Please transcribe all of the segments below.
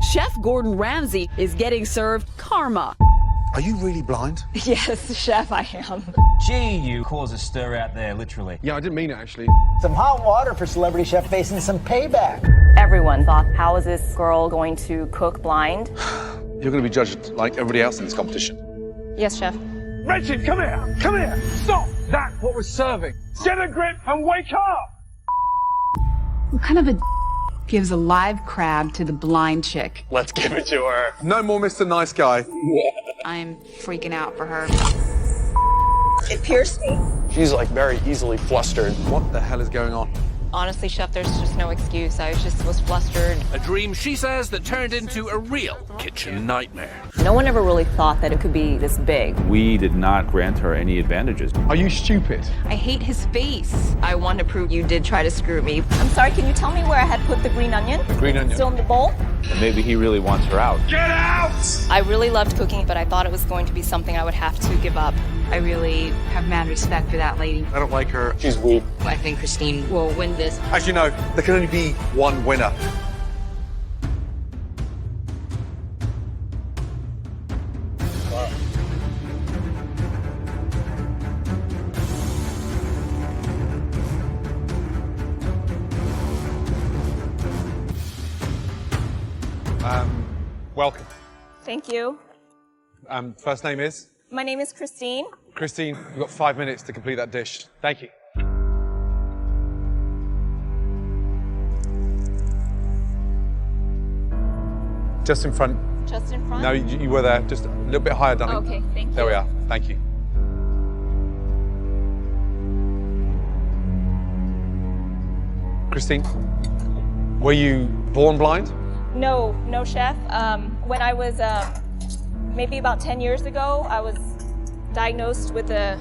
Chef Gordon Ramsay is getting served karma. Are you really blind? Yes, chef, I am. Gee, you cause a stir out there, literally. Yeah, I didn't mean it, actually. Some hot water for celebrity chef facing some payback. Everyone thought, how is this girl going to cook blind? You're going to be judged like everybody else in this competition. Yes, chef. Richard, come here! Come here! Stop! That's what we're serving. Get a grip and wake up! What kind of a gives a live crab to the blind chick? Let's give it to her. No more Mr. Nice Guy. I'm freaking out for her. It pierced me. She's like very easily flustered. What the hell is going on? Honestly, chef, there's just no excuse. I was flustered. A dream, she says, that turned into a real kitchen nightmare. No one ever really thought that it could be this big. We did not grant her any advantages. Are you stupid? I hate his face. I want to prove you did try to screw me. I'm sorry, can you tell me where I had put the green onion? The green onion. Still in the bowl? Maybe he really wants her out. Get out! I really loved cooking, but I thought it was going to be something I would have to give up. I really have mad respect for that lady. I don't like her. She's weak. I think Christine will win this. As you know, there can only be one winner. Welcome. Thank you. First name is? My name is Christine. Christine, you've got 5 minutes to complete that dish. Thank you. Just in front. Just in front? No, you were there. Just a little bit higher, darling. Okay, thank you. There we are. Thank you. Christine, were you born blind? No, chef. When I was maybe about 10 years ago, I was diagnosed with a...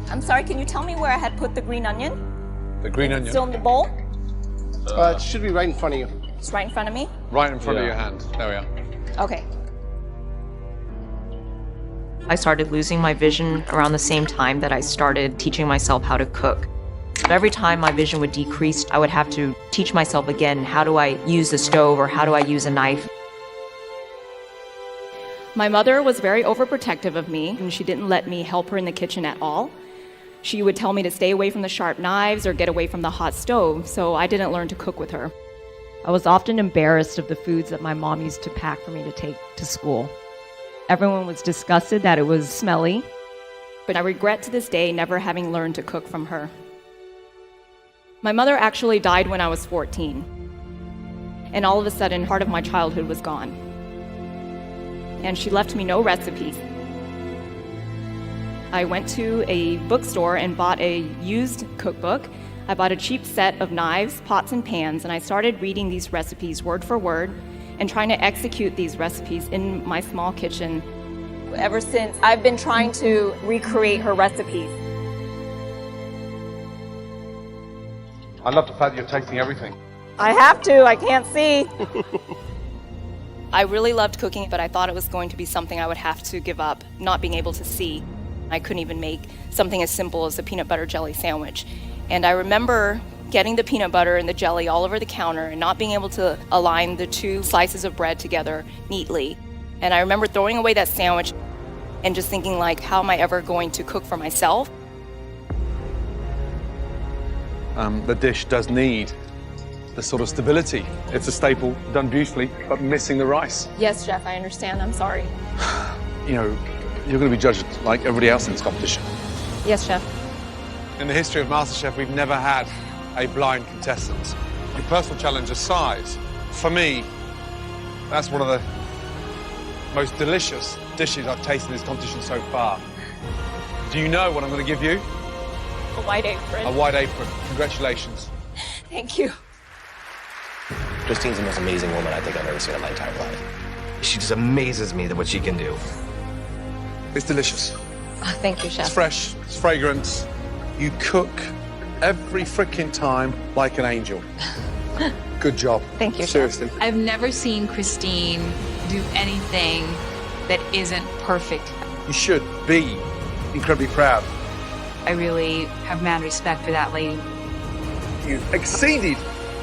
I'm sorry, can you tell me where I had put the green onion? The green onion? Still in the bowl? It should be right in front of you. It's right in front of me? Right in front of your hand. There we are. Okay. I started losing my vision around the same time that I started teaching myself how to cook. But every time my vision would decrease, I would have to teach myself again, how do I use the stove or how do I use a knife? My mother was very overprotective of me, and she didn't let me help her in the kitchen at all. She would tell me to stay away from the sharp knives or get away from the hot stove, so I didn't learn to cook with her. I was often embarrassed of the foods that my mom used to pack for me to take to school. Everyone was disgusted that it was smelly, but I regret to this day never having learned to cook from her. My mother actually died when I was 14, and all of a sudden, part of my childhood was gone. And she left me no recipes. I went to a bookstore and bought a used cookbook. I bought a cheap set of knives, pots, and pans, and I started reading these recipes word for word and trying to execute these recipes in my small kitchen. Ever since, I've been trying to recreate her recipes. I love the fact that you're tasting everything. I have to, I can't see. I really loved cooking, but I thought it was going to be something I would have to give up, not being able to see. I couldn't even make something as simple as a peanut butter jelly sandwich. And I remember getting the peanut butter and the jelly all over the counter and not being able to align the two slices of bread together neatly. And I remember throwing away that sandwich and just thinking, like, how am I ever going to cook for myself? The dish does need the sort of stability. It's a staple, done beautifully, but missing the rice. Yes, chef, I understand. I'm sorry. You know, you're going to be judged like everybody else in this competition. Yes, chef. In the history of MasterChef, we've never had a blind contestant. Your personal challenge aside, for me, that's one of the most delicious dishes I've tasted in this competition so far. Do you know what I'm going to give you? A white apron. A white apron. Congratulations. Thank you. Christine's the most amazing woman I think I've ever seen in my entire life. She just amazes me at what she can do. It's delicious. Oh, thank you, chef. It's fresh, it's fragrant. You cook every freaking time like an angel. Good job. Thank you, seriously. chef. I've never seen Christine do anything that isn't perfect. You should be incredibly proud. I really have mad respect for that lady. You exceeded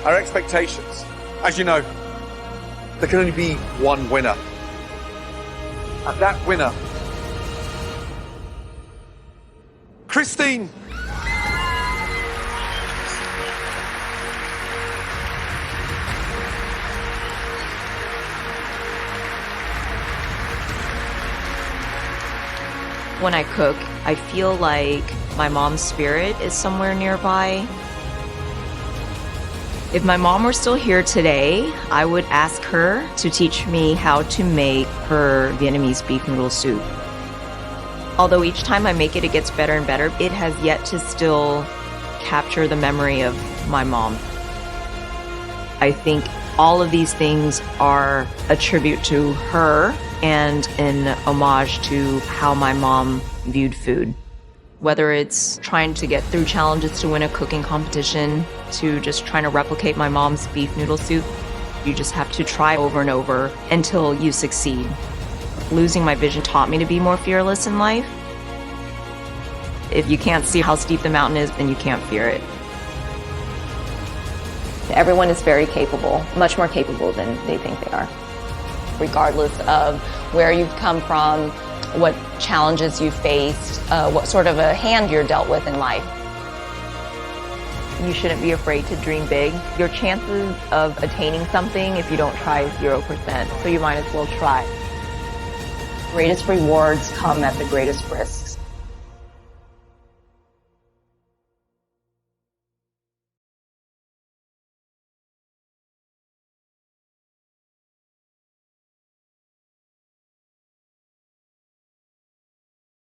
our expectations. As you know, There can only be one winner. And that winner, Christine. When I cook, I feel like my mom's spirit is somewhere nearby. If my mom were still here today, I would ask her to teach me how to make her Vietnamese beef noodle soup. Although each time I make it, it gets better and better, it has yet to still capture the memory of my mom. I think all of these things are a tribute to her and an homage to how my mom viewed food. Whether it's trying to get through challenges to win a cooking competition, to just trying to replicate my mom's beef noodle soup, you just have to try over and over until you succeed. Losing my vision taught me to be more fearless in life. If you can't see how steep the mountain is, then you can't fear it. Everyone is very capable, much more capable than they think they are. Regardless of where you've come from, what challenges you've faced, what sort of a hand you're dealt with in life. You shouldn't be afraid to dream big. Your chances of attaining something, if you don't try, is 0%, so you might as well try. Greatest rewards come at the greatest risk.